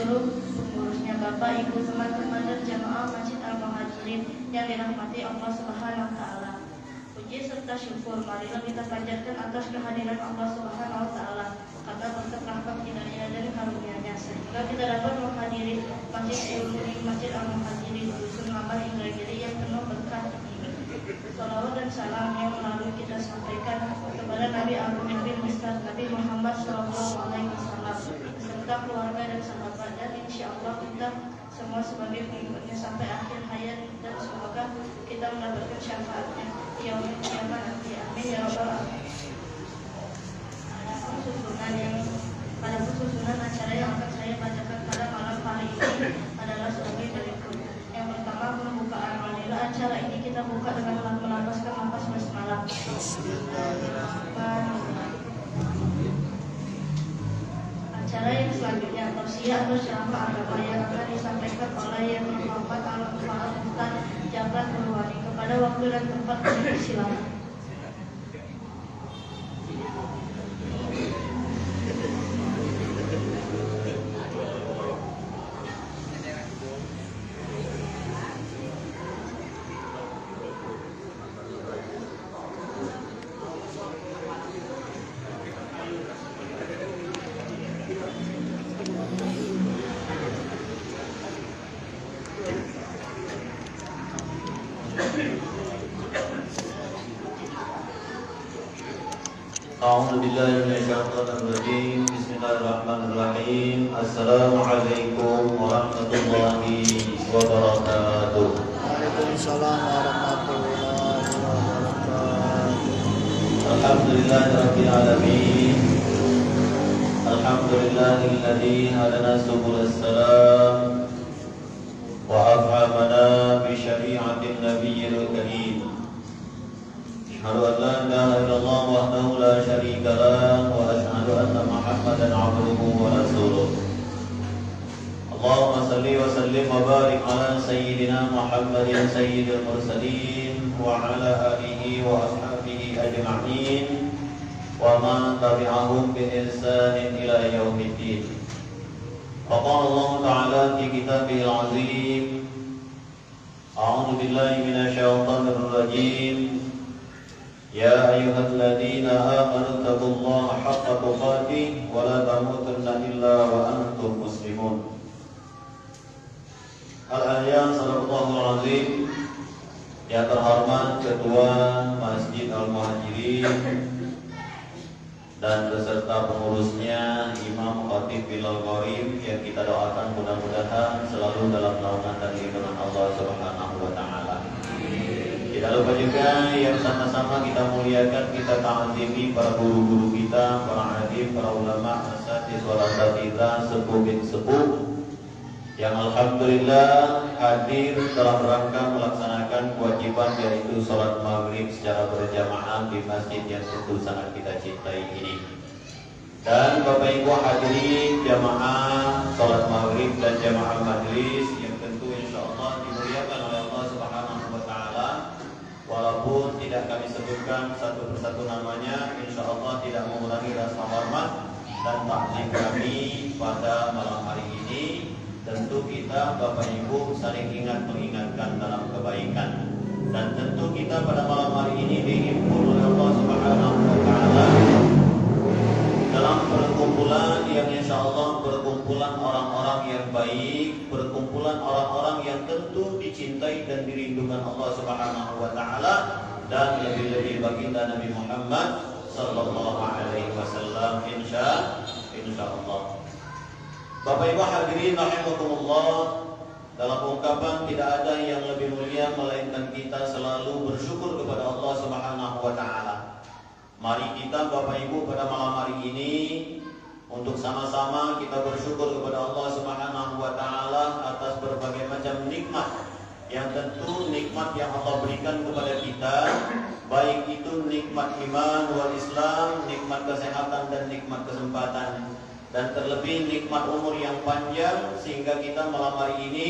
seluruh pengurusnya, Bapak, Ibu, teman-teman dan jamaah Masjid Al-Muhajirin yang dirahmati Allah Subhanahu wa taala. Puji serta syukur marilah kita panjatkan atas kehadiran Allah Subhanahu wa taala karena berkat rahmat hidayah dan karunia-Nya sehingga kita dapat menghadiri Masjid Masjid Al-Muhajirin Dusun Ngabar Indragiri yang penuh berkah ini. Salawat dan salam yang melalui kita sampaikan kepada Nabi Al-Muhammad Nabi Muhammad SAW serta keluarga dan sahabat, dan insya Allah kita semua sebagai pengikutnya sampai akhir hayat, dan semoga kita mendapatkan syafaatnya yaumil qiyamah nanti. Amin ya rabbal alamin. Pada susunan acara yang akan saya bacakan pada malam hari ini adalah sebagai berikut. Yang pertama, pembukaan. Marilah acara ini kita buka dengan melambaskan nafas basmalah. Acara yang selanjutnya tausiah atau ceramah agama yang akan disampaikan oleh Yang Terhormat Al-Mufarad Ustaz Jabran Nurwani. Kepada waktu dan tempat silakan. A'udzubillahiminasyaitonirrajim. Bismillahirrahmanirrahim. Assalamualaikum warahmatullahi wabarakatuh. Waalaikumsalam warahmatullahi wabarakatuh. Alhamdulillahirabbil alamin. Alhamdulillahilladzi hadana subulas salam wa afhamana bi syari'atin nabiyil karim. Asyhadu an la ilaha illallah wahdahu la syarika lah wa asyhadu anna Muhammadan 'abduhu wa rasuluh. Allahumma salli wa sallim wa barik ala sayyidina Muhammadin sayyidil mursalin wa ala alihi wa ashabihi ajma'in wa man tabi'ahum bi ihsanin ila yaumiddin. Qala Allah ta'ala fi kitabihil 'azim. A'udzu billahi minasyaitonir rajim. Ya ayyuhalladzina amanu taqullaha haqqa tuqatih wa la tamutunna illa wa antum muslimun. Al-Ayat Sadaqallahul Azim. Yang terhormat Ketua Masjid Al-Muhajirin dan beserta pengurusnya Imam Khatib Bilal Gharib, yang kita doakan mudah-mudahan selalu dalam naungan dan lindungan Allah Subhanahu wa taala. Tidak lupa juga yang sama-sama kita muliakan, kita ta'azimi para guru-guru kita, para alim, para ulama, asatiz wal asatidzah, sepuh bin sepuh yang alhamdulillah hadir dalam rangka melaksanakan kewajiban, yaitu sholat maghrib secara berjamaah di masjid yang tentu sangat kita cintai ini. Dan Bapak Ibu hadirin jamaah sholat maghrib dan jamaah majlis yang tentu insyaallah dimuliakan oleh Allah Subhanahu wa taala. Walaupun tidak kami sebutkan satu persatu namanya, insyaallah tidak mengurangi rasa hormat dan taklim kami pada malam hari ini. Tentu kita Bapak Ibu saling ingat mengingatkan dalam kebaikan, dan tentu kita pada malam hari ini dihimpun oleh Allah Subhanahu wa taala dalam perkumpulan yang insyaallah perkumpulan orang-orang yang baik, perkumpulan orang-orang yang tentu dicintai dan dirindukan Allah Subhanahu wa taala, dan lebih-lebih baginda Nabi Muhammad sallallahu alaihi wasallam insyaallah. Bapak Ibu hadirin rahimakumullah, dalam ungkapan tidak ada yang lebih mulia melainkan kita selalu bersyukur kepada Allah Subhanahu wa taala. Mari kita Bapak Ibu pada malam hari ini untuk sama-sama kita bersyukur kepada Allah Subhanahu wa taala atas berbagai macam nikmat, yang tentu nikmat yang Allah berikan kepada kita, baik itu nikmat iman wal Islam, nikmat kesehatan dan nikmat kesempatan, dan terlebih nikmat umur yang panjang, sehingga kita malam hari ini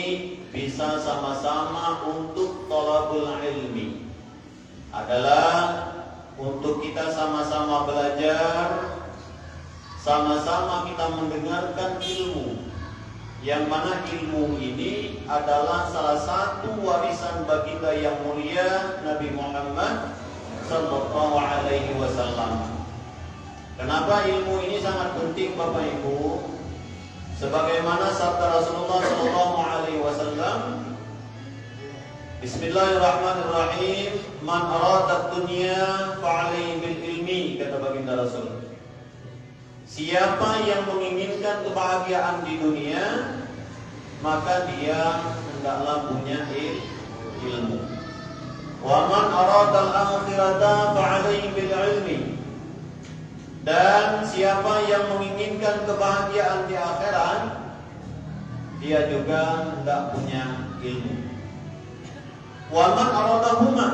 bisa sama-sama untuk thalabul ilmi, adalah untuk kita sama-sama belajar, sama-sama kita mendengarkan ilmu yang mana ilmu ini adalah salah satu warisan baginda yang mulia Nabi Muhammad sallallahu alaihi wasallam. Kenapa ilmu ini sangat penting Bapak Ibu? Sebagaimana sabda Rasulullah sallallahu alaihi wasallam, Bismillahirrahmanirrahim, man arada dunya fa'alaihi bil ilmi, kata baginda Rasul. Siapa yang menginginkan kebahagiaan di dunia, maka dia hendaklah punya ilmu. Wa man arada al-akhirata fa'alaihi bil ilmi. Dan siapa yang menginginkan kebahagiaan di akhirat, dia juga hendak punya ilmu. Wa man aradahuma.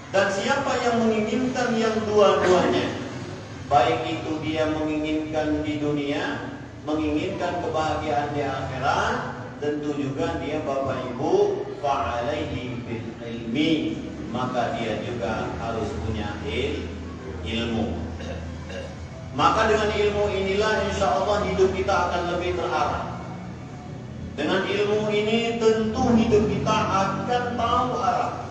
Dan siapa yang menginginkan yang dua-duanya, baik itu dia menginginkan di dunia, menginginkan kebahagiaan di akhirat, tentu juga dia Bapak Ibu fa'alaihi bil ilmi, maka dia juga harus punya ilmu. Maka dengan ilmu inilah insya Allah hidup kita akan lebih terarah. Dengan ilmu ini tentu hidup kita akan tahu arah.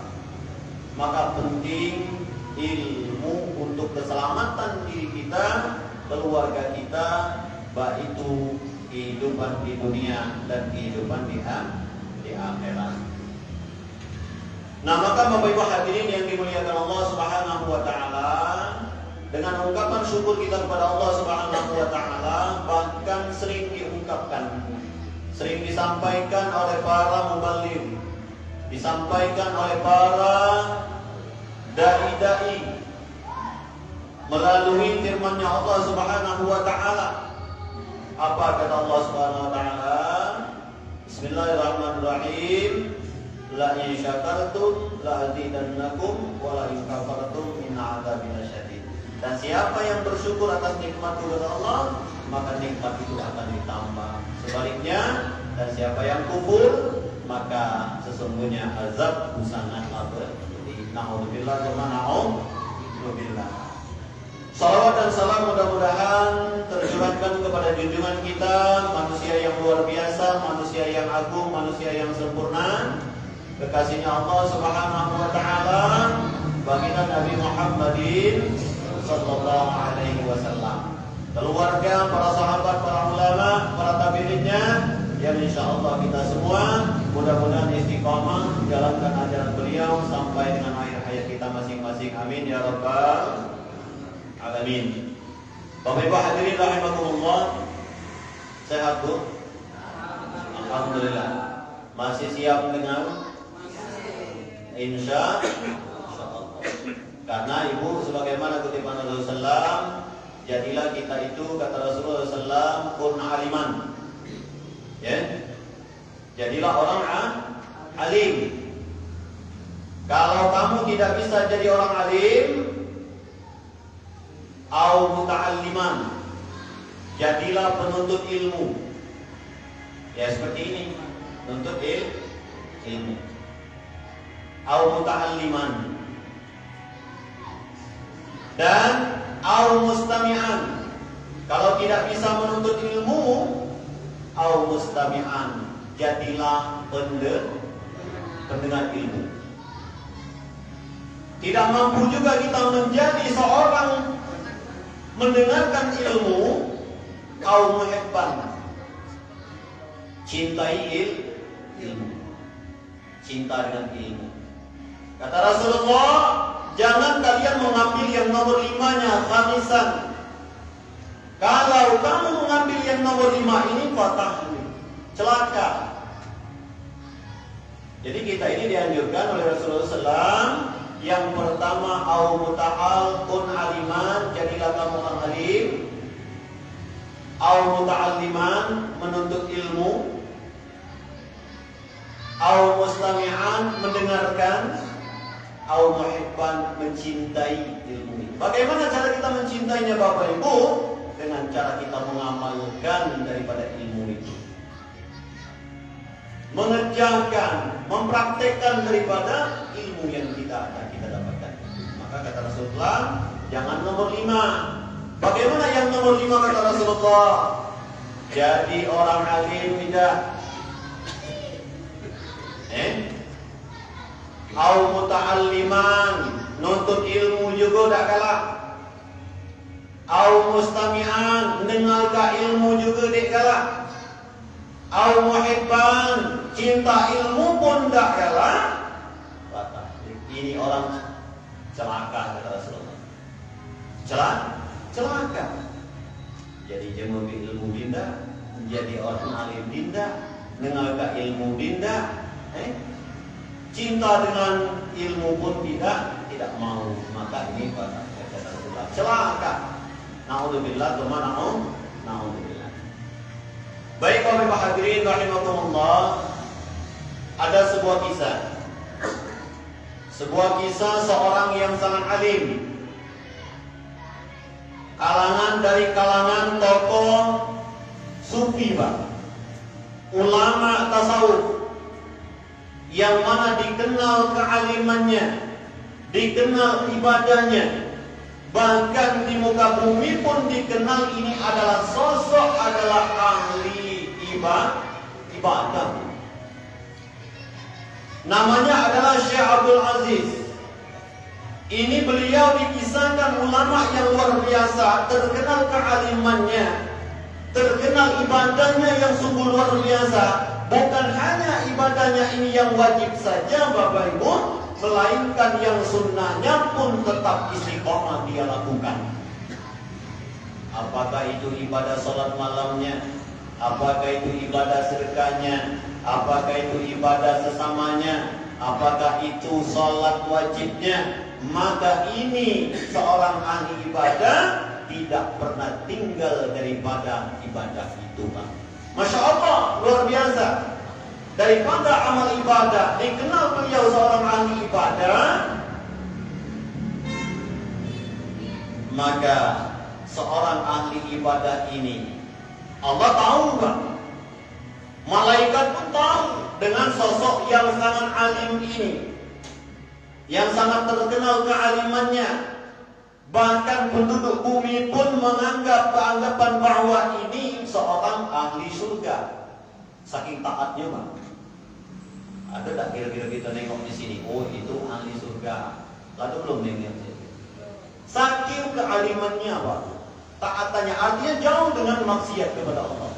Maka penting ilmu untuk keselamatan diri kita, keluarga kita, baik itu kehidupan di dunia dan kehidupan di akhirat. Nah, maka Bapak Ibu hadirin yang dimuliakan Allah Subhanahu wa taala, dengan ungkapan syukur kita kepada Allah Subhanahu wa taala bahkan sering diungkapkan, sering disampaikan oleh para muballigh, disampaikan oleh para dai-dai melalui firman-Nya Allah Subhanahu wa taala. Apa kata Allah Subhanahu wa taala? Bismillahirrahmanirrahim. La in syakartum la azidannakum wa la in kafartum min 'adzabin syadid. Dan siapa yang bersyukur atas nikmat dari Allah, maka nikmat itu akan ditambah. Sebaliknya, dan siapa yang kufur, maka sesungguhnya azab sangatlah pedih. Na'udzubillah wa na'udzubillah. Salawat dan salam mudah-mudahan tercurahkan kepada junjungan kita, manusia yang luar biasa, manusia yang agung, manusia yang sempurna, kekasihnya Allah Subhanahu wa taala, baginda Nabi Muhammadin sallallahu alaihi wasallam, keluarga, para sahabat, para ulama, para tabi'innya, yang insyaallah kita semua mudah-mudahan istiqamah menjalankan ajaran beliau sampai dengan akhir hayat kita masing-masing. Amin ya rabbal alamin. Bapak Ibu hadirin rahimakumullah, sehat Bu? Alhamdulillah. Masih siap dengar? Insya Allah. Karena Ibu sebagaimana kutipan Rasulullah SAW, jadilah kita itu kata Rasulullah SAW kun aliman. Ya. Jadilah orang alim. Kalau kamu tidak bisa jadi orang alim, au muta'alliman, jadilah penuntut ilmu. Ya seperti ini, penuntut ilmu. Au muta'alliman. Dan au mustami'an. Kalau tidak bisa menuntut ilmu, au mustami'an, jadilah pendengar ilmu. Tidak mampu juga kita menjadi seorang mendengarkan ilmu, au muhibban, cintai ilmu, cinta dengan ilmu. Kata Rasulullah, jangan kalian mengambil yang nomor 5-nya, khamisan. Kalau kamu mengambil yang nomor 5 ini, fatahli, celaka. Jadi kita ini dianjurkan oleh Rasulullah SAW. Yang pertama, au muta'al kun aliman, jadilah kamu orang alim. Au muta'alliman, menuntut ilmu. Au mustami'an, mendengarkan. Au muhibban, mencintai ilmu. Bagaimana cara kita mencintainya Bapak Ibu? Dengan cara kita mengamalkan daripada ilmu itu, mengerjakan, mempraktekkan daripada ilmu yang kita dapatkan. Maka kata Rasulullah, jangan nomor 5. Bagaimana yang nomor 5 kata Rasulullah? Jadi orang alim tidak. Au muta'alliman, nuntut ilmu juga tak kalah. Au mustami'an, dengar ilmu juga tak kalah. Au muhibban, cinta ilmu pun tak kalah. Ini orang celaka kata Rasulullah. Celaka. Jadi jangan ilmu dinda, jadi orang alim dinda, dengar ilmu dinda, cinta dengan ilmu pun tidak mau, maka ini kata Rasulullah celaka. Naudzubillah, naudzubillah. Baik Bapak hadirin rahimakumullah, ada sebuah kisah seorang yang sangat alim, dari kalangan tokoh sufi, ulama tasawuf, yang mana dikenal kealimannya, dikenal ibadahnya, bahkan di muka bumi pun dikenal ini adalah sosok, adalah ahli ibadah. Namanya adalah Syekh Abdul Aziz. Ini beliau dikisahkan ulama yang luar biasa, terkenal kealimannya, terkenal ibadahnya yang sungguh luar biasa. Bukan hanya ibadahnya ini yang wajib saja Bapak Ibu, melainkan yang sunnahnya pun tetap istiqomah dia lakukan. Apakah itu ibadah sholat malamnya, apakah itu ibadah sedekahnya, apakah itu ibadah sesamanya, apakah itu sholat wajibnya, maka ini seorang ahli ibadah tidak pernah tinggal daripada ibadah itu, Pak. Masya Allah, luar biasa. Daripada amal ibadah, dikenal beliau seorang ahli ibadah, maka seorang ahli ibadah ini Allah tahu, Pak. Malaikat pun tahu dengan sosok yang sangat alim ini, yang sangat terkenal kealimannya. Bahkan penduduk bumi pun beranggapan bahwa ini seorang ahli surga. Saking taatnya, Pak. Ada tak kira-kira kita nengok di sini? Oh, itu ahli surga. Lalu belum nengok sini. Saking kealimannya, Pak. Taatannya artinya jauh dengan maksiat kepada Allah.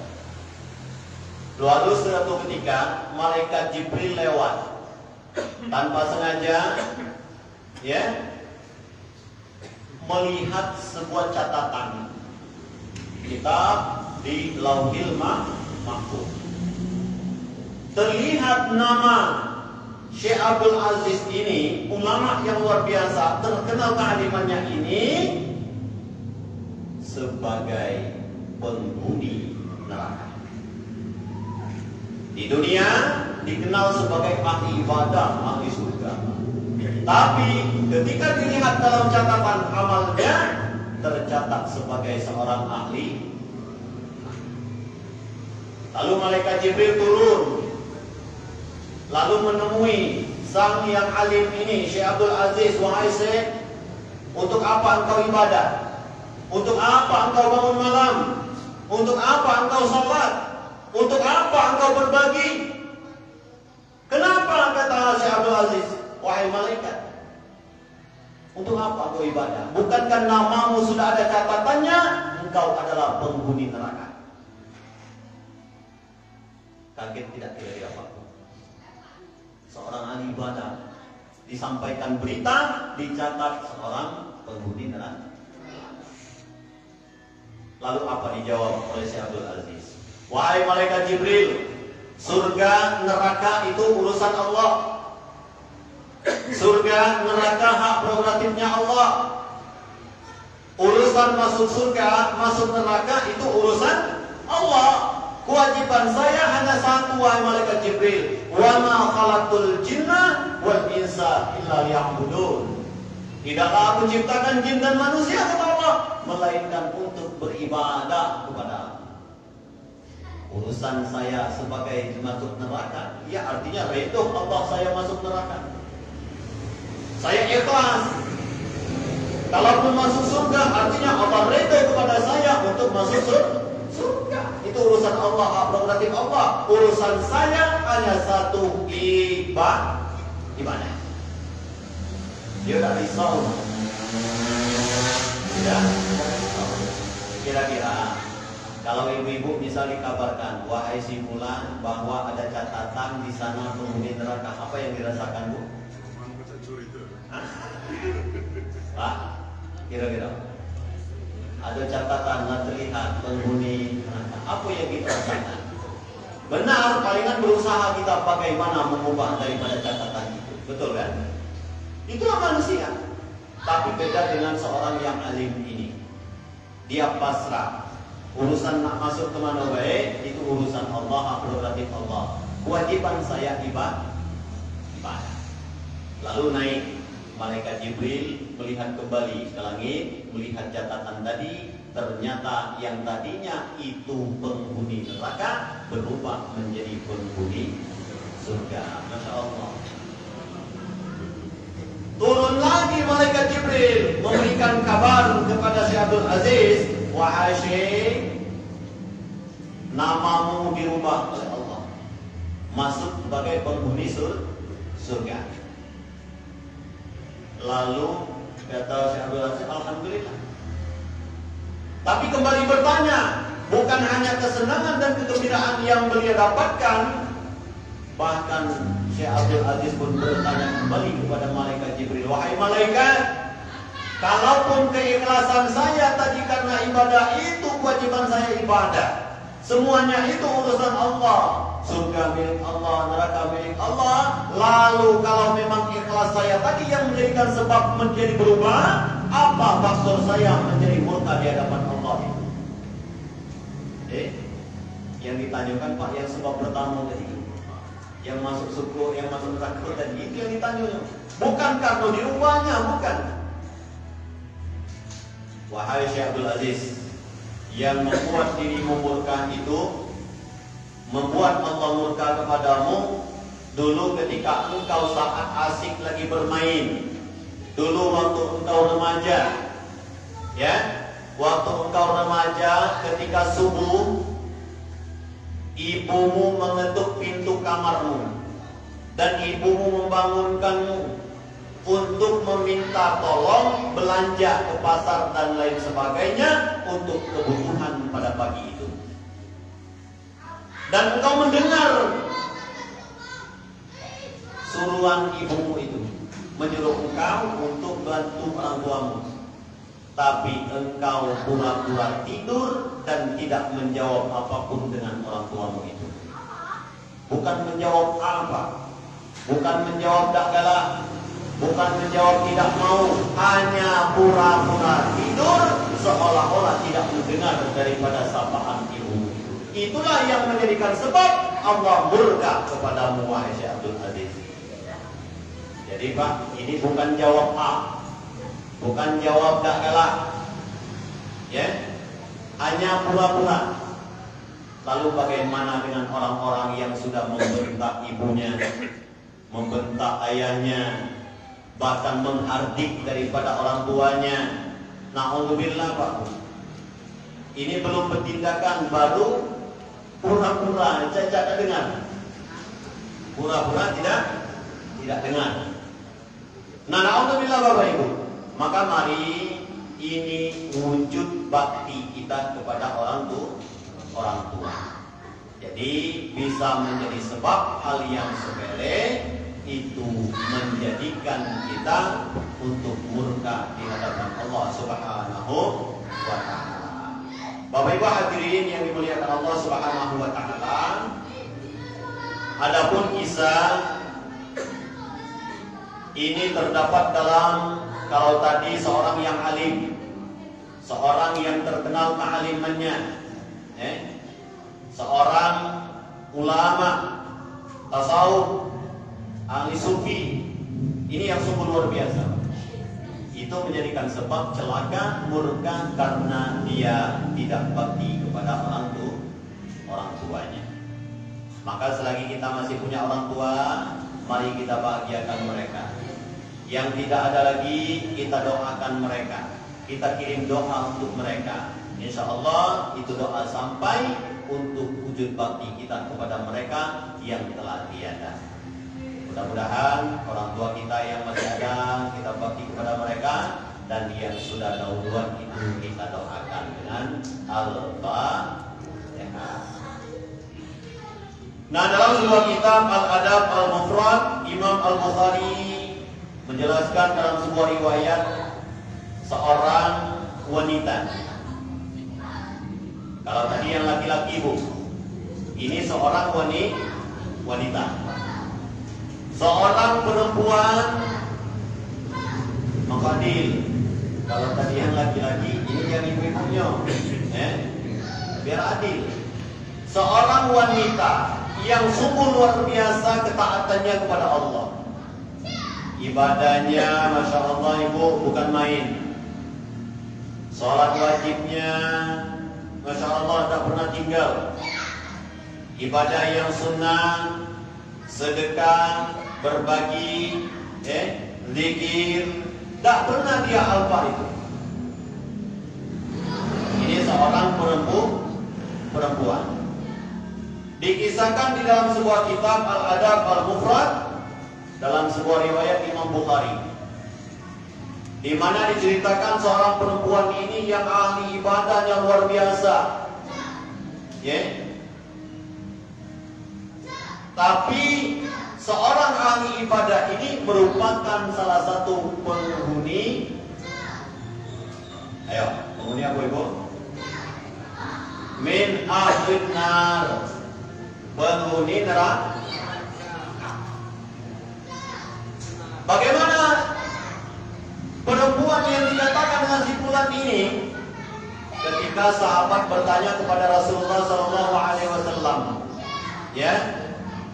Lalu suatu ketika malaikat Jibril lewat tanpa sengaja, melihat sebuah catatan kitab di Lauhil Mahfuz. Terlihat nama Syekh Abdul Aziz ini, ulama yang luar biasa, terkenal kealimannya ini sebagai penghuni neraka. Di dunia dikenal sebagai ahli ibadah, ahli surga. Tapi ketika dilihat dalam catatan amalnya, tercatat sebagai seorang ahli. Lalu malaikat Jibril turun, lalu menemui sang yang alim ini, Syekh Abdul Aziz. Wahai Syekh, untuk apa engkau ibadah? Untuk apa engkau bangun malam? Untuk apa engkau sholat? Untuk apa engkau berbagi? Kenapa kata Syekh Abdul Aziz? Wahai malaikat, untuk apa engkau ibadah? Bukankah namamu sudah ada catatannya? Engkau adalah penghuni neraka. Kaget tidak kira-kira Pak? Seorang ahli ibadah disampaikan berita, dicatat seorang penghuni neraka. Lalu apa dijawab oleh Syekh Abdul Aziz? Wahai malaikat Jibril, surga neraka itu urusan Allah. Surga neraka hak prerogatifnya Allah. Urusan masuk surga, masuk neraka itu urusan Allah. Kewajiban saya hanya satu, wahai malaikat Jibril, wa ma khalaqtul jinna wal insa illa liya'budun. Tidaklah aku ciptakan jin dan manusia, kata Allah, melainkan untuk beribadah kepada aku. Urusan saya sebagai masuk neraka, ya artinya redha Allah saya masuk neraka. Saya ikhlas. Kalaupun masuk surga, artinya Allah redha kepada saya untuk masuk surga. Itu urusan Allah, hak prerogatif Allah. Urusan saya hanya satu, ibadah. Dia tak risau. Tidak. Kira-kira kalau ibu-ibu bisa dikabarkan, wahai si fulan, bahwa ada catatan di sana penghuni neraka, apa yang dirasakan, Bu? Pak, kira-kira ada catatan nggak terlihat penghuni neraka, apa yang kita rasakan? Benar, palingan berusaha kita bagaimana mengubah daripada catatan itu, betul kan? Itulah manusia. Tapi beda dengan seorang yang alim ini. Dia pasrah. Urusan nak masuk ke mana baik, itu urusan Allah, hak prerogatif Allah. Kewajiban saya ibadah. Lalu naik malaikat Jibril melihat kembali ke langit, melihat catatan tadi. Ternyata yang tadinya itu penghuni neraka berubah menjadi penghuni surga. Masya Allah. Turun lagi malaikat Jibril memberikan kabar kepada Syekh Abdul Aziz, wahai Syekh, namamu dirubah oleh Allah, masuk sebagai penghuni surga. Lalu kata Syekh Abdul Aziz, alhamdulillah. Tapi kembali bertanya, bukan hanya kesenangan dan kegembiraan yang beliau dapatkan, bahkan Syekh Abdul Aziz pun bertanya kembali kepada malaikat Jibril, wahai malaikat, kalaupun keikhlasan saya tadi karena ibadah itu kewajiban saya ibadah, semuanya itu urusan Allah, surga milik Allah, neraka milik Allah. Lalu kalau memang ikhlas saya tadi yang menjadikan sebab menjadi berubah, apa faktor saya menjadi murka di hadapan Allah itu? Yang ditanyakan Pak, yang sebab pertama tadi, yang masuk suku, yang masuk neraka tadi, itu yang ditanya. Bukan karena dirubahnya, bukan. Wahai Syekh Abdul Aziz, yang membuat dirimu murka itu, membuat Allah murka kepadamu dulu ketika engkau saat asik lagi bermain. Dulu waktu engkau remaja, ya, waktu engkau remaja ketika subuh, ibumu mengetuk pintu kamarmu dan ibumu membangunkanmu untuk meminta tolong belanja ke pasar dan lain sebagainya untuk kebutuhan pada pagi itu. Dan engkau mendengar suruhan ibumu itu menyuruh engkau untuk bantu orang tuamu, tapi engkau pura-pura tidur dan tidak menjawab apapun dengan orang tuamu itu. Bukan menjawab apa, bukan menjawab tak galak, bukan menjawab tidak mau, hanya pura-pura tidur seolah-olah tidak mendengar daripada sapaan ibumu itu. Itulah yang menjadikan sebab Allah murka kepadamu, wahai Syekh Abdul Aziz. Jadi Pak, ini bukan jawab A, bukan jawab tak galak, ya, hanya pura-pura. Lalu bagaimana dengan orang-orang yang sudah membentak ibunya, membentak ayahnya, bahkan menghardik daripada orang tuanya? Na'udzubillah Pak. Ini belum bertindakan, baru pura-pura tidak dengar, pura-pura tidak dengar. Nah, na'udzubillah Bapak Ibu. Maka mari ini wujud bakti kita kepada orang tua. Jadi bisa menjadi sebab hal yang sepele itu menjadikan kita untuk murka di hadapan Allah Subhanahu wa taala. Bapak Ibu hadirin yang dimuliakan Allah Subhanahu wa taala, adapun kisah ini terdapat dalam, kalau tadi seorang yang alim, seorang yang terkenal kealimannya, seorang ulama tasawuf, ahli sufi, ini yang sungguh luar biasa. Itu menjadikan sebab celaka, murka karena dia tidak bakti kepada orang tuanya. Maka selagi kita masih punya orang tua, mari kita bahagiakan mereka. Yang tidak ada lagi, kita doakan mereka. Kita kirim doa untuk mereka. Insya Allah itu doa sampai untuk wujud bakti kita kepada mereka yang telah tiada. Mudah-mudahan orang tua kita yang masih ada, kita bakti kepada mereka, dan yang sudah dahuluan itu kita doakan dengan Al-Fatihah. Nah, dalam sebuah kitab Al-Adab Al-Mufrad, Imam Al-Bukhari menjelaskan dalam sebuah riwayat seorang wanita. Kalau tadi yang laki-laki, Bu, ini seorang wanita. Seorang perempuan maqadil. Kalau tadi yang laki-laki, ini yang ibu-ibunya. Biar adil. Seorang wanita yang sungguh luar biasa ketaatannya kepada Allah. Ibadahnya, Masya Allah, Ibu, bukan main. Salat wajibnya, Masya Allah, tak pernah tinggal. Ibadah yang sunnah, sedekah, berbagi, zikir, tak pernah dia alpa itu. Ini seorang perempuan. Dikisahkan di dalam sebuah kitab Al-Adab Al-Mufrad, dalam sebuah riwayat Imam Bukhari, di mana diceritakan seorang perempuan ini yang ahli ibadah yang luar biasa. Tapi seorang ahli ibadah ini merupakan salah satu penghuni. Penghuni apa, Ibu? Min ahlin nar. Penghuni neraka. Bagaimana perempuan yang dikatakan dengan simpulan ini? Ketika sahabat bertanya kepada Rasulullah SAW,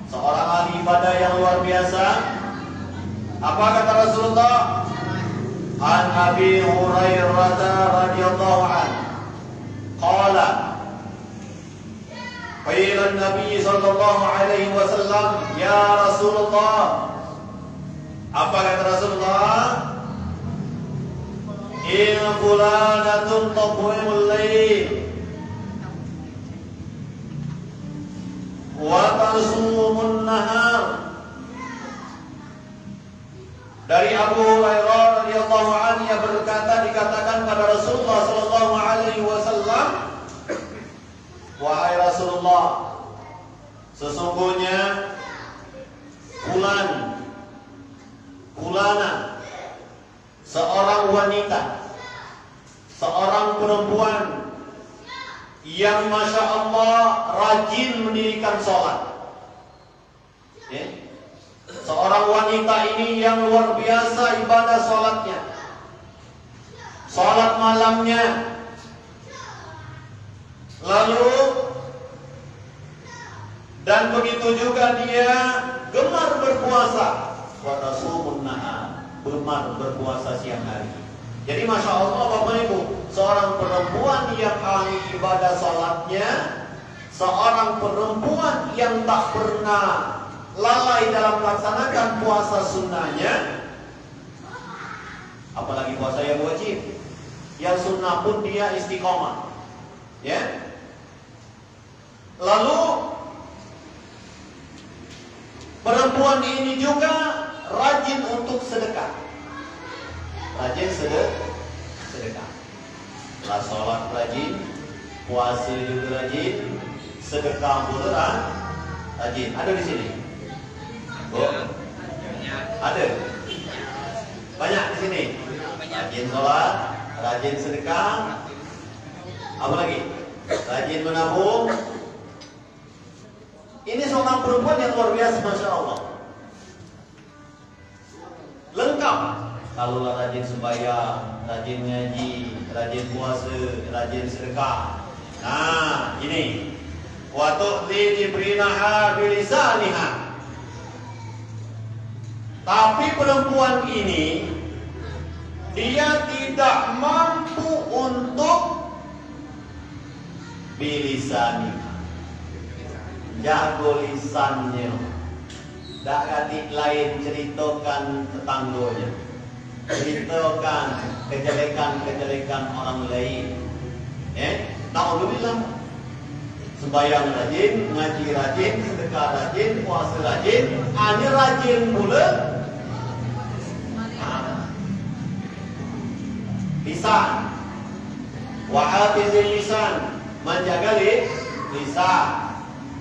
seorang ahli ibadah yang luar biasa, apa kata Rasulullah? An Abi Hurairah radhiyallahu anhu, qala qila an-nabi sallallahu alaihi wasallam, ya Rasulullah. Apa kata Rasulullah? In fulanatun taqumul lail wa tasumun nahar. Dari Abu Hurairah radhiyallahu anhu yang berkata, dikatakan pada Rasulullah sallallahu alaihi wasallam, wahai Rasulullah, sesungguhnya fulana, seorang wanita, seorang perempuan yang Masya Allah rajin mendirikan sholat. Seorang wanita ini yang luar biasa ibadah sholatnya, sholat malamnya. Lalu dan begitu juga dia gemar berpuasa, gemar berpuasa siang hari. Jadi Masya Allah Bapak Ibu, seorang perempuan yang ahli ibadah salatnya, seorang perempuan yang tak pernah lalai dalam melaksanakan puasa sunnahnya, apalagi puasa yang wajib. Yang sunnah pun dia istiqomah. Lalu perempuan ini juga rajin untuk sedekah. Rajin sedekah. Setelah sholat rajin, puasa juga rajin, sedekah pun rajin. Ada di sini? Ada. Banyak di sini. Rajin sholat, rajin sedekah. Apa lagi? Rajin menabung. Ini seorang perempuan yang luar biasa, Masya Allah. Lengkap. Kalau rajin sembahyang, rajin ngaji, rajin puasa, rajin sedekah. Nah, ini. Wa tu'ti jibrinaha bilisaniha. Tapi perempuan ini dia tidak mampu untuk bilisaniha. Jago lisannya. Tak katik lain ceritakan tetanggonya, ceritakan kejelekan-kejelekan orang lain. Naudzubillah. Sembahyang rajin, ngaji rajin, sedekah rajin, puasa rajin, hanya rajin pula lisan. Wa hafizil lisan, menjaga lisan.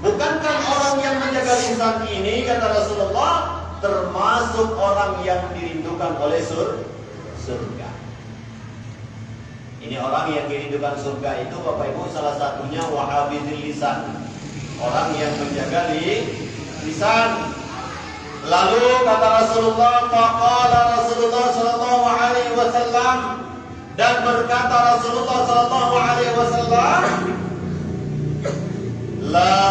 Bukankah orang yang menjaga lisan ini, kata Rasulullah, termasuk orang yang dirindukan oleh surga. Ini orang yang dirindukan surga itu, Bapak Ibu, salah satunya wa hafizil lisan, orang yang menjaga lisan. Lalu kata Rasulullah, faqala Rasulullah sallallahu alaihi wasallam, dan berkata Rasulullah sallallahu alaihi wasallam, la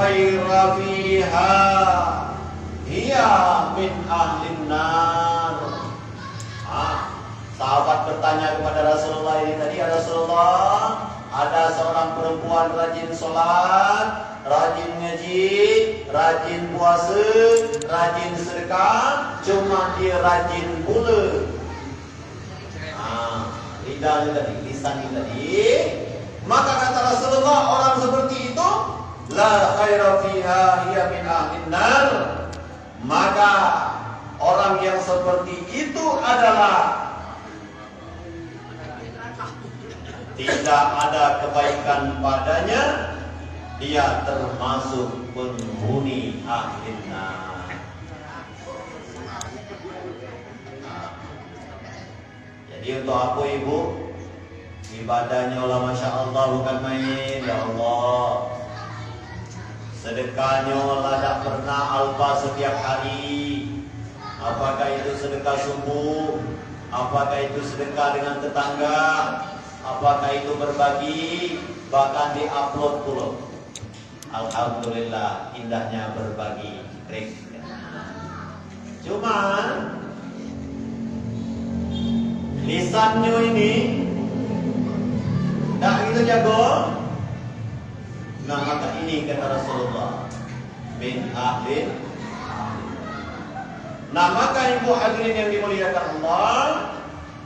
khaira fiha hiya min ahlin nar. Sahabat bertanya kepada Rasulullah ini tadi, ya Rasulullah, ada seorang perempuan rajin sholat, rajin ngaji, rajin puasa, rajin sedekah, cuma dia rajin pula lidahnya tadi, lisannya tadi. Maka kata Rasulullah, orang seperti itu la khaira fiha hiya min ahlin nar. Maka orang yang seperti itu adalah tidak ada kebaikan padanya, dia termasuk penghuni ahlin nar. Jadi untuk apa Ibu? Ibadahnya lah Masya Allah bukan main, ya Allah. Sedekahnya lah tak pernah alfa setiap hari. Apakah itu sedekah subuh, apakah itu sedekah dengan tetangga, apakah itu berbagi, bahkan diupload pula. Alhamdulillah, indahnya berbagi. Cuman lisannya ini tak gitu jago. Nah maka ini kata Rasulullah, min ahlin. Nah maka ibu hadirin yang dimuliakan Allah,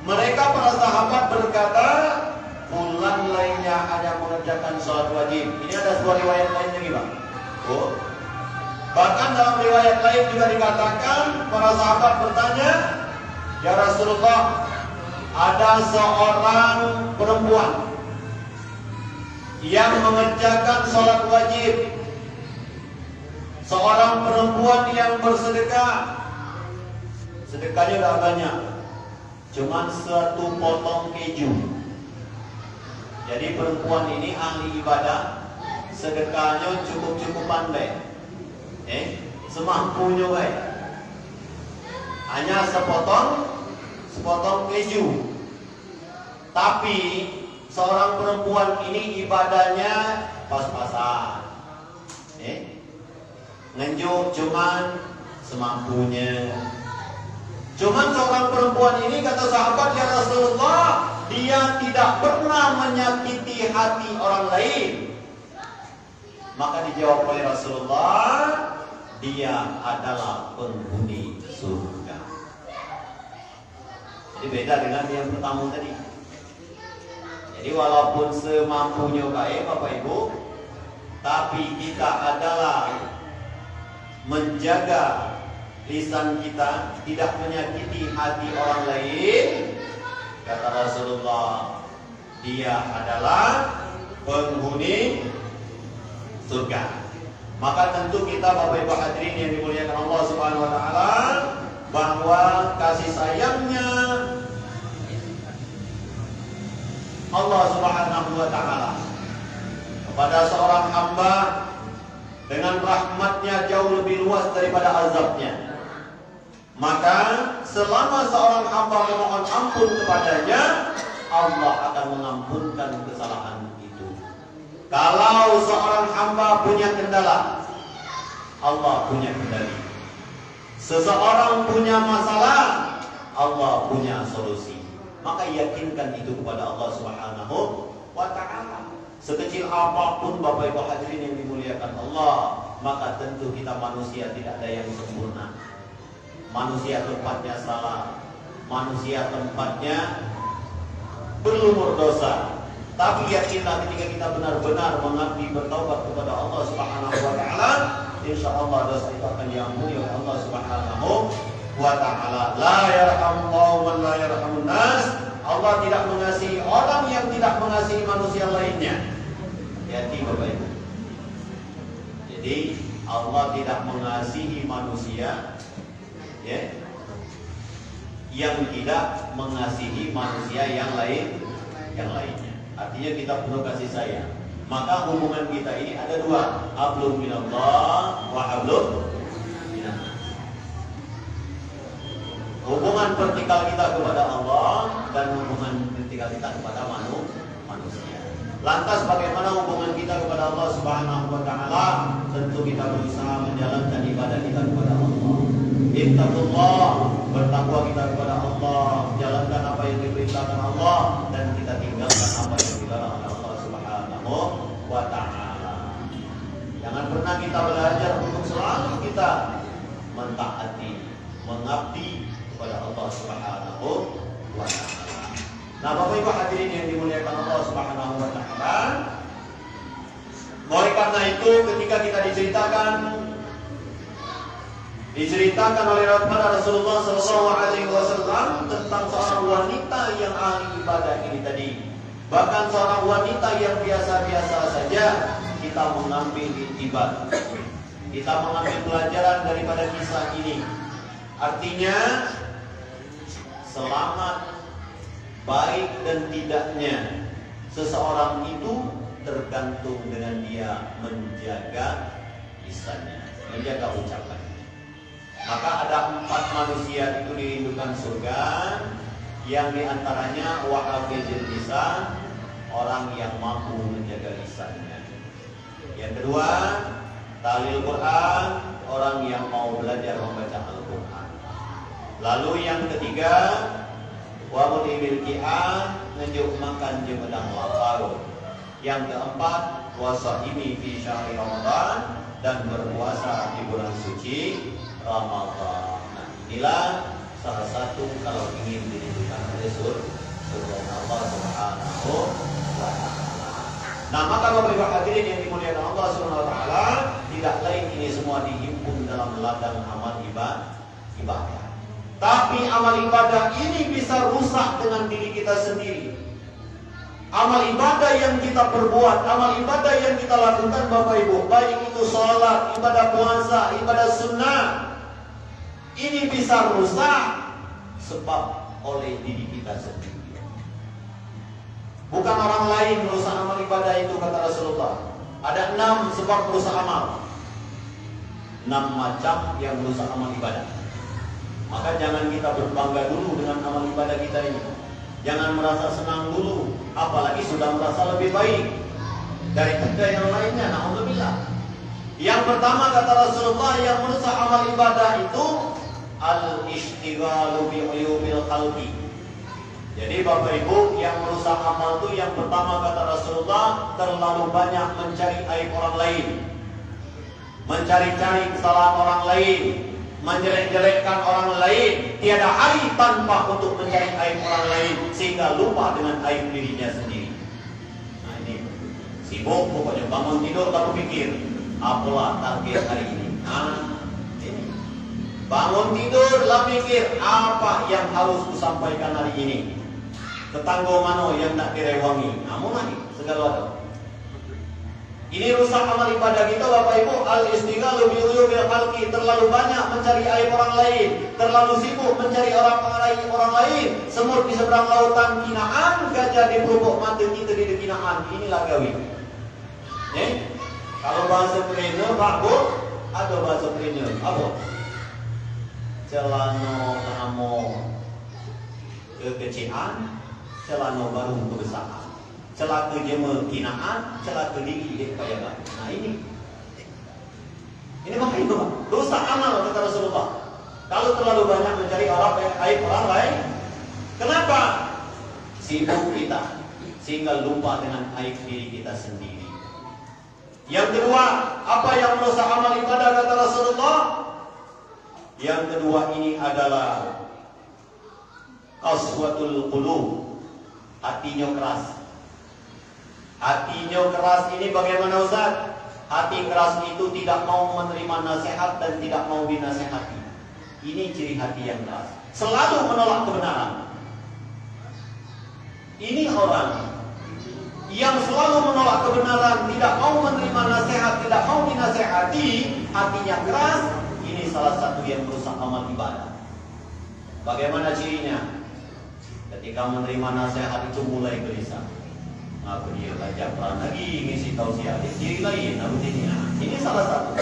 mereka para sahabat berkata, bulan lainnya hanya mengerjakan sholat wajib. Ini ada sebuah riwayat lain lagi Pak. Bahkan dalam riwayat lain juga dikatakan, para sahabat bertanya, ya Rasulullah, ada seorang perempuan yang mengerjakan sholat wajib, seorang perempuan yang bersedekah, sedekahnya tidak banyak, cuman 1 potong keju. Jadi perempuan ini ahli ibadah, sedekahnya cukup pandai, semampunya baik, hanya sepotong keju. Tapi seorang perempuan ini ibadahnya pas-pasan, ngenjuk cuman semampunya. Cuman seorang perempuan ini, kata sahabat, ya Rasulullah, dia tidak pernah menyakiti hati orang lain. Maka dijawab oleh Rasulullah, dia adalah penghuni surga. Jadi beda dengan yang pertama tadi. Jadi walaupun semampunya baik Bapak Ibu, tapi kita adalah menjaga lisan kita, tidak menyakiti hati orang lain, kata Rasulullah, dia adalah penghuni surga. Maka tentu kita Bapak Ibu hadirin yang dimuliakan Allah Subhanahu wa taala, bahwa kasih sayangnya Allah Subhanahu wa taala kepada seorang hamba dengan rahmatnya jauh lebih luas daripada azabnya. Maka selama seorang hamba memohon ampun kepadanya, Allah akan mengampunkan kesalahan itu. Kalau seorang hamba punya kendala, Allah punya kendali. Seseorang punya masalah, Allah punya solusi. Maka yakinkan itu kepada Allah Subhanahu wa taala. Sekecil apapun Bapak Ibu hadirin yang dimuliakan Allah, maka tentu kita manusia tidak ada yang sempurna. Manusia tempatnya salah, manusia tempatnya berlumur dosa. Tapi yakinlah ketika kita benar-benar mengabdi bertaubat kepada Allah Subhanahu wa taala, insyaallah dosa itu akan diampuni oleh Allah Subhanahu wa taala. La yarhamullahu man la yarhamun nas. Allah tidak mengasihi orang yang tidak mengasihi manusia lainnya. Hati Bapak Ibu. Jadi Allah tidak mengasihi manusia ya, yang tidak mengasihi manusia yang lainnya. Artinya kita perlu kasih sayang. Maka hubungan kita ini ada dua, hablum minallah wa hablum minannas. Hubungan vertikal kita kepada Allah dan hubungan vertikal kita kepada manusia. Lantas bagaimana hubungan kita kepada Allah Subhanahu wa taala? Tentu kita berusaha menjalankan ibadah kita kepada Allah. Ittaqullah, bertakwa kita kepada Allah, jalankan apa yang diperintahkan Allah dan kita tinggalkan apa yang dilarang oleh Allah Subhanahu wa taala. Jangan pernah kita belajar untuk selalu kita mentaati, mengabdi kepada Allah Subhanahu wa taala. Nah, Bapak Ibu hadirin yang dimuliakan Allah Subhanahu wa taala, oleh karena itu ketika kita diceritakan oleh Rasulullah SAW tentang seorang wanita yang ahli ibadah ini tadi. Bahkan seorang wanita yang biasa-biasa saja, kita mengambil iktibar. Kita mengambil pelajaran daripada kisah ini. Artinya selamat, baik dan tidaknya seseorang itu tergantung dengan dia menjaga lisannya, menjaga ucapan. Maka ada 4 manusia itu dirindukan surga, yang diantaranya wahafizul lisan, orang yang mampu menjaga lisannya. Yang kedua, talil Quran, orang yang mau belajar membaca Al-Quran. Lalu yang ketiga, wa mudhibil qi'an, ngejuk makan je pedang lapar. Yang keempat, puasa ini fi syahri Ramadan, dan berpuasa di bulan suci Ramadan. Nah, inilah salah satu kalau ingin dirindukan oleh surga Allah Subhanahu wa taala. Nah, maka Bapak Ibu hadirin yang dimuliakan Allah Subhanahu wa taala, tidak lain ini semua dihimpun dalam ladang amal ibadah. Tapi amal ibadah ini bisa rusak dengan diri kita sendiri. Amal ibadah yang kita perbuat, amal ibadah yang kita lakukan Bapak Ibu, baik itu sholat, ibadah puasa, ibadah sunnah, ini bisa rusak sebab oleh diri kita sendiri. Bukan orang lain merusak amal ibadah itu, kata Rasulullah. Ada 6 sebab merusak amal, 6 macam yang merusak amal ibadah. Maka jangan kita berbangga dulu dengan amal ibadah kita ini. Jangan merasa senang dulu, apalagi sudah merasa lebih baik daripada yang lainnya. Alhamdulillah. Yang pertama kata Rasulullah, yang merusak amal ibadah itu al-ishtighalu bi uyubil qalbi. Jadi Bapak Ibu, yang merusak amal itu yang pertama kata Rasulullah, terlalu banyak mencari aib orang lain, mencari-cari kesalahan orang lain, menjelek-jelekkan orang lain. Tiada hari tanpa untuk mencari aib orang lain, sehingga lupa dengan aib dirinya sendiri. Nah ini sibuk, pokoknya bangun tidur lalu pikir apalah target hari ini. Nah ini bangun tidur lalu pikir apa yang harus kusampaikan hari ini, tetangga mana yang tak direwangi. Namun lagi segala ada. Ini rusak amal ibadah kita Bapak Ibu. Al-istighalu bi uyubil khalqi, terlalu banyak mencari aib orang lain, terlalu sibuk mencari orang lain. Semut di seberang lautan kinaan, gajah di pelupuk mata kita di kinaan. Inilah gawi. Kalau bahasa trainer Pak Bu, ada bahasa trainer apa? Celano namo kekecilan, celano baru kebesaran. Celaka jema kinaan, celaka diri dia kepayagan. Nah ini Bapak Ibu, rusak amal kata Rasulullah. Kalau terlalu banyak mencari aib orang lain, kenapa? Sibuk kita sehingga lupa dengan aib diri kita sendiri. Yang kedua, apa yang merusak amal ibadah kata Rasulullah? Yang kedua ini adalah qaswatul qulub, hatinya keras. Hatinya keras ini bagaimana Ustaz? Hati keras itu tidak mau menerima nasihat dan tidak mau dinasehati. Ini ciri hati yang keras. Selalu menolak kebenaran. Ini orang yang selalu menolak kebenaran, tidak mau menerima nasihat, tidak mau dinasehati, hatinya keras. Ini salah satu yang merusak amal ibadah. Bagaimana cirinya? Ketika menerima nasihat itu mulai gelisah. Apa dia baca peran lagi ngisi tausiah, ciri lain ini salah satu.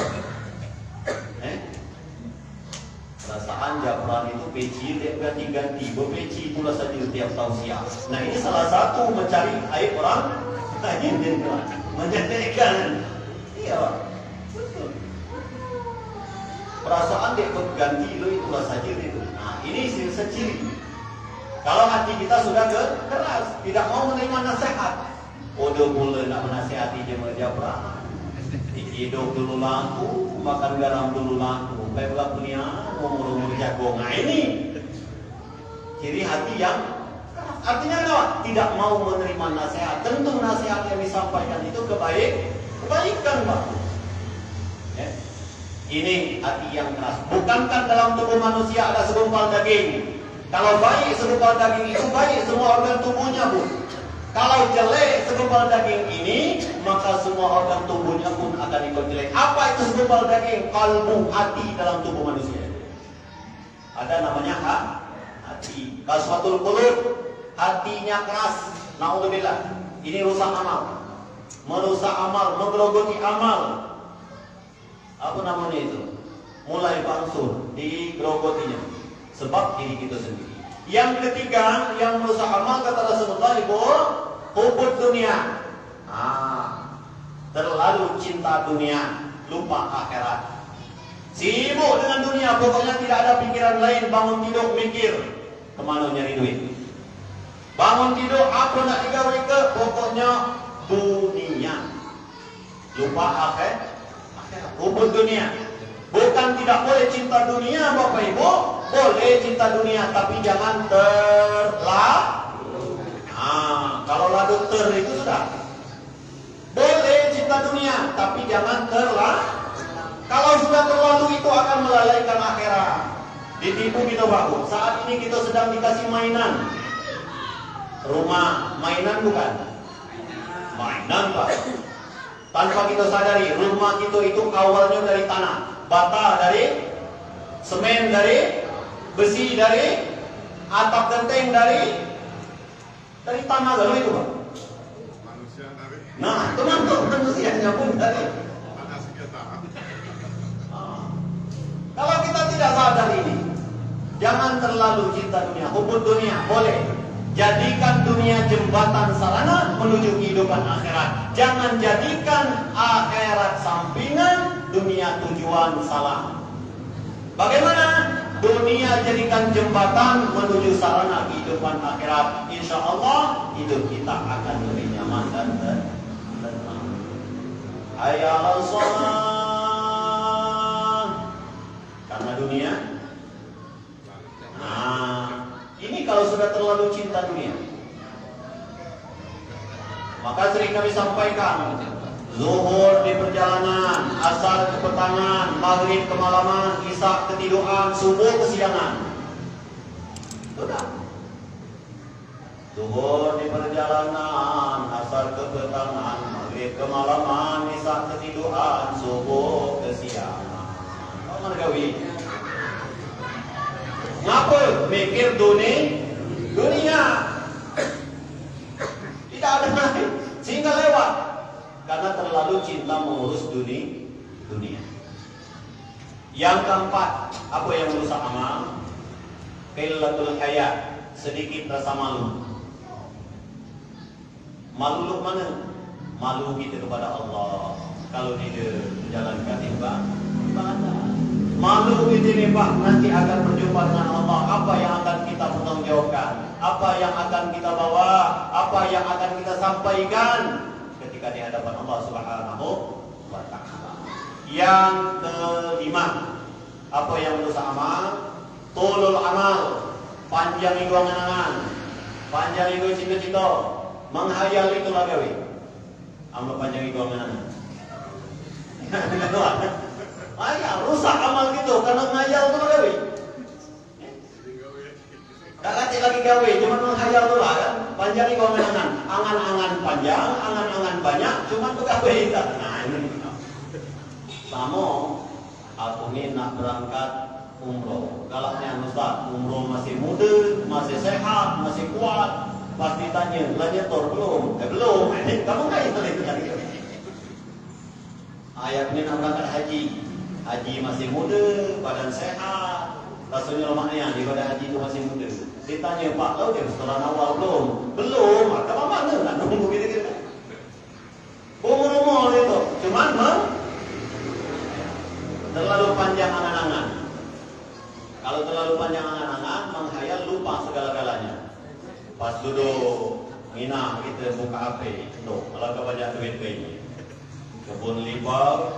Perasaan Japran itu peci tiap ganti-ganti, berpeci itulah saja tiap tausiah. Nah ini salah satu mencari aib orang lain dan menjadikan. Iya, betul. Perasaan dia berganti itulah saja itu. Nah ini ciri. Kalau hati kita sudah keras, tidak mau menerima nasihat, udah mulai nak menasihati jemaah Japran. Hidup dulu laku, makan garam dulu laku, kayak belak dunia, umur jagung. Nah ini ciri hati yang keras. Artinya apa? Tidak mau menerima nasihat. Tentu nasihat yang disampaikan itu kebaikan, Pak. Ya. Ini hati yang keras. Bukankah dalam tubuh manusia ada segumpal daging? Kalau baik segumpal daging itu baik semua organ tubuhnya, Bu. Kalau jelek segumpal daging ini, maka semua organ tubuhnya pun akan ikut jelek. Apa itu segumpal daging? Kalbu, hati dalam tubuh manusia. Ada namanya hati. Qaswatul qulub, hatinya keras. Naudzubillah. Ini rusak amal. Merusak amal, menggerogoti amal. Apa namanya itu? Mulai bangsur, digerogotinya. Sebab diri kita sendiri. Yang ketiga, yang merusak amal kata Rasulullah, hubud dunia. Terlalu cinta dunia, lupa akhirat. Sibuk dengan dunia, pokoknya tidak ada pikiran lain. Bangun tidur mikir kemana nyari duit. Bangun tidur apa nak digawe ke, pokoknya dunia. Lupa akhirat. Hubud dunia. Bukan tidak boleh cinta dunia, Bapak Ibu. Boleh cinta dunia, tapi jangan terlalu. Kalau lalu itu sudah. Boleh cinta dunia, tapi jangan terlalu. Kalau sudah terlalu itu akan melalaikan akhirat. Ditipu kita, Bapak. Saat ini kita sedang dikasih mainan. Rumah mainan bukan? Mainan, Pak. Tanpa kita sadari, rumah kita itu awalnya dari tanah. Bata dari, semen dari, besi dari, atap genteng dari tanah lalu itu, Pak. Manusia dari. Nah, teman-teman manusianya pun dari. Kalau kita tidak sadar ini, jangan terlalu cinta dunia, hubud dunia, boleh. Jadikan dunia jembatan sarana menuju kehidupan akhirat. Jangan jadikan akhirat sampingan, dunia tujuan salah. Bagaimana? Dunia jadikan jembatan menuju sarana kehidupan akhirat. Insya Allah hidup kita akan lebih nyaman dan tenang. Hayya al-shalah. Karena dunia. Ini kalau sudah terlalu cinta dunia, maka sering kami sampaikan, zuhur di perjalanan, asar ke petangan, maghrib kemalaman, isya ketiduran, subuh kesiangan. Sudah. Zuhur di perjalanan, asar ke petangan, maghrib kemalaman, isya ketiduran, subuh kesiangan. Kau mana gawi? Ngapa mikir dunia? Tidak ada lain, sehingga lewat. Karena terlalu cinta mengurus dunia. Yang keempat, apa yang merusak amal? Qillatul haya, sedikit rasa malu. Malu mana? Malu kita kepada Allah. Kalau tidak menjalankan ibadah. Malu ini Pak, nanti akan berjumpa dengan Allah. Apa yang akan kita pertanggungjawabkan? Apa yang akan kita bawa? Apa yang akan kita sampaikan ketika di hadapan Allah Subhanahu wa Ta'ala? Yang kelima, apa yang merusak amal? Tulul amal, panjang itu angan-angan, panjang itu cita-cita, menghayal itu lagawi. Amal panjang itu amanah. Ayah rusak amal gitu karena ngayal tuh gawe. Tak kacik lagi gawe, cuma menghayal tuh lah kan. Panjang itu amanah. Angan-angan panjang, angan-angan banyak, cuma tuh gawe. Nah ini. Samo, aku ini nak berangkat umroh. Galaknya Ustaz, umroh masih muda, masih sehat, masih kuat. Pasti tanya, nyetor belum? Belum. Kamu nggak itu tadi? Ayat ini nak berangkat haji. Haji masih muda, badan sehat. Rasanya lemaknya di badan haji itu masih muda. Ditanya, Pak, lo dia setoran awal belum? Belum. Maka mana? Nak nunggu gitu-gitu. Umur itu. Cuman terlalu panjang angan-angan. Kalau terlalu panjang angan-angan, menghayal lupa segala-galanya. Pas duduk ngina kita buka HP, tuh kalau kebanyakan duit kayaknya. Kebun limbah,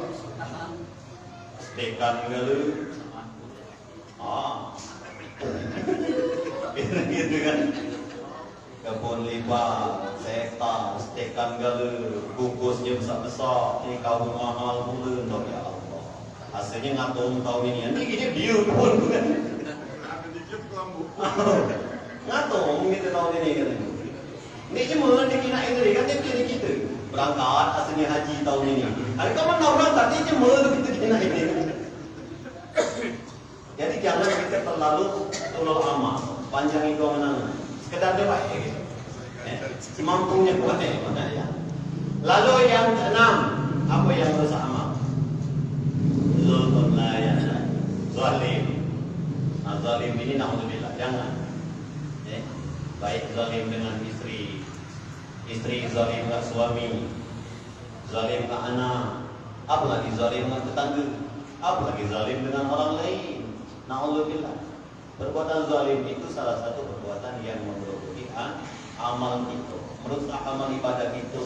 stekan galu, gitu kan. Kebun limbah, sekta, stekan galu, bungkusnya besar-besar, ini kau mahal mula, dong ya Allah. Hasilnya ngatung tahun ini, ini gini biu pun kan. Ada dikit kelambu. Ngatung gitu tahun ini kan. Ini cuma dikinain tadi kan dia kita berangkat hasilnya haji tahun ini. Hari kapan nak berangkat ini cuma kita kinain ini. Jadi jangan kita terlalu amal, panjang itu menang. Sekedar dia baik gitu. Semampunya kuat mana ya. Lalu yang keenam, apa yang rusak amal? Zulmun la yahsan. Zalim. Nah, zalim ini naudzubillah, jangan. Baik zalim dengan istri zalim ke suami, zalim ke anak, apalagi zalim dengan tetangga, apalagi zalim dengan orang lain. Na'udzubillah. Perbuatan zalim itu salah satu perbuatan yang memeruhi amal itu, merusak amal ibadah itu.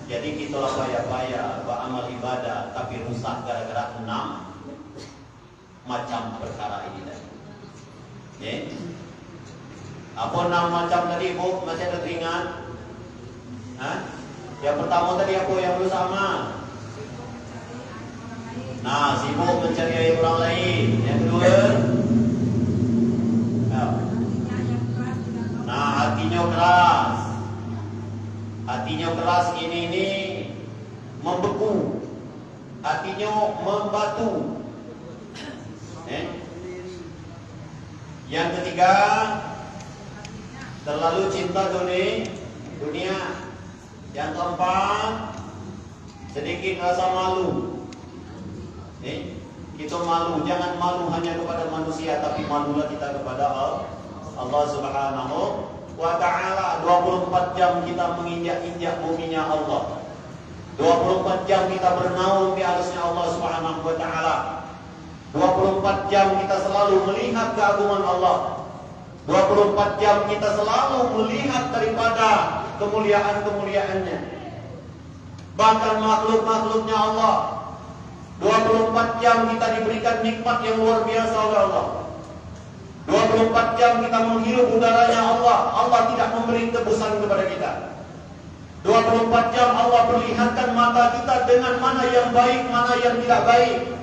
Jadi kita lah payah-payah beramal ibadah tapi rusak gara-gara 6 macam perkara ini tadi. Apa 6 macam tadi Bu? Masih ada teringat? Yang pertama tadi apa yang rusak amal? Nah, sibuk mencari orang lain. Yang kedua? Nah, hatinya keras. Hatinya keras ini membeku. Hatinya membatu. Yang ketiga, terlalu cinta dunia. Yang keempat, sedikit rasa malu. Kita malu, jangan malu hanya kepada manusia, tapi malulah kita kepada Allah Subhanahu wa Ta'ala. 24 jam kita menginjak-injak buminya Allah. 24 jam kita bernaung di atasnya Allah Subhanahu wa Ta'ala. 24 jam kita selalu melihat keagungan Allah. 24 jam kita selalu melihat daripada kemuliaan-kemuliaannya. Bahkan makhluk-makhluknya Allah. 24 jam kita diberikan nikmat yang luar biasa oleh Allah. 24 jam kita menghirup udaranya Allah. Allah tidak memberi tebusan kepada kita. 24 jam Allah perlihatkan mata kita dengan mana yang baik, mana yang tidak baik.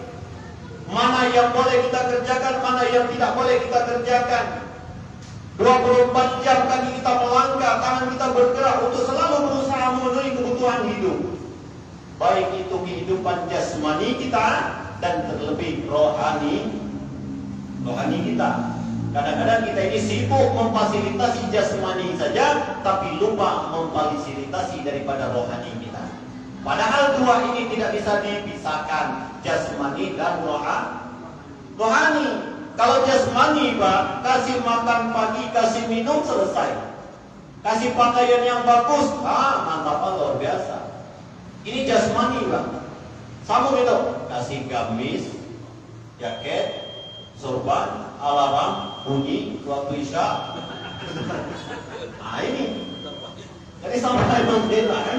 Mana yang boleh kita kerjakan, mana yang tidak boleh kita kerjakan. 24 jam kaki kita melangkah, tangan kita bergerak untuk selalu berusaha memenuhi kebutuhan hidup. Baik itu kehidupan jasmani kita dan terlebih rohani kita. Kadang-kadang kita ini sibuk memfasilitasi jasmani saja, tapi lupa memfasilitasi daripada rohani kita. Padahal dua ini tidak bisa dipisahkan, jasmani dan rohani. Kalau jasmani Pak, kasih makan pagi, kasih minum, selesai. Kasih pakaian yang bagus, mantap luar biasa. Ini jasmani Pak. Sama itu, kasih gamis, jaket, sorban, alarm, bunyi, waktu isya. Ini. Jadi sampai membela kan.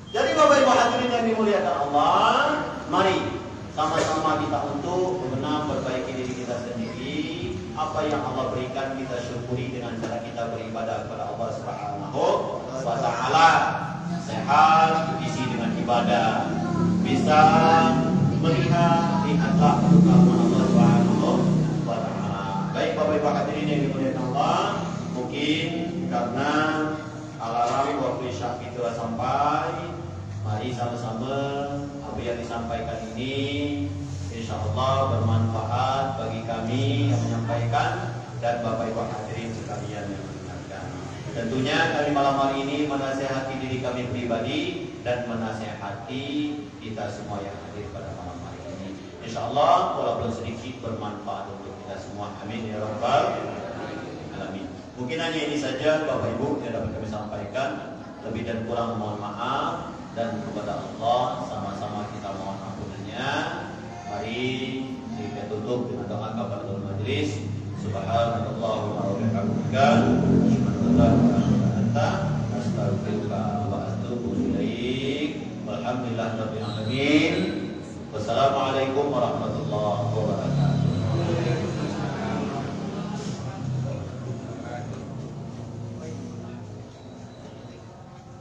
Jadi Bapak Ibu hadirin yang dimuliakan Allah, mari sama-sama kita untuk benar perbaiki diri kita sendiri. Apa yang Allah berikan kita syukuri dengan cara kita beribadah kepada Allah Subhanahu wa Ta'ala. Sehat, ibadah, bisa lihatlah keutamaan Allah Subhanahu wa Ta'ala. Baik Bapak Ibu hadirin yang dimuliakan Allah, mungkin karena alarm waktu isya itu telah sampai, mari sama-sama apa yang disampaikan ini insya Allah bermanfaat bagi kami yang menyampaikan dan Bapak Ibu hadirin sekalian yang mendengarkan. Tentunya kami malam hari ini menasihati diri kami pribadi dan menasihati kita semua yang hadir pada malam hari ini. Insya Allah walaupun sedikit bermanfaat untuk kita semua. Amin ya rabbal alamin. Mungkin hanya ini saja Bapak Ibu yang dapat kami sampaikan. Lebih dan kurang mohon maaf, dan kepada Allah sama-sama kita mohon ampunannya. Mari kita tutup dengan doa kafaratul majelis. Subhanallahumma wa bihamdika, asyhadu an la ilaha illa anta, astaghfiruka wa atubu ilaik. Walhamdulillahirabbil alamin. Wassalamualaikum warahmatullahi wabarakatuh.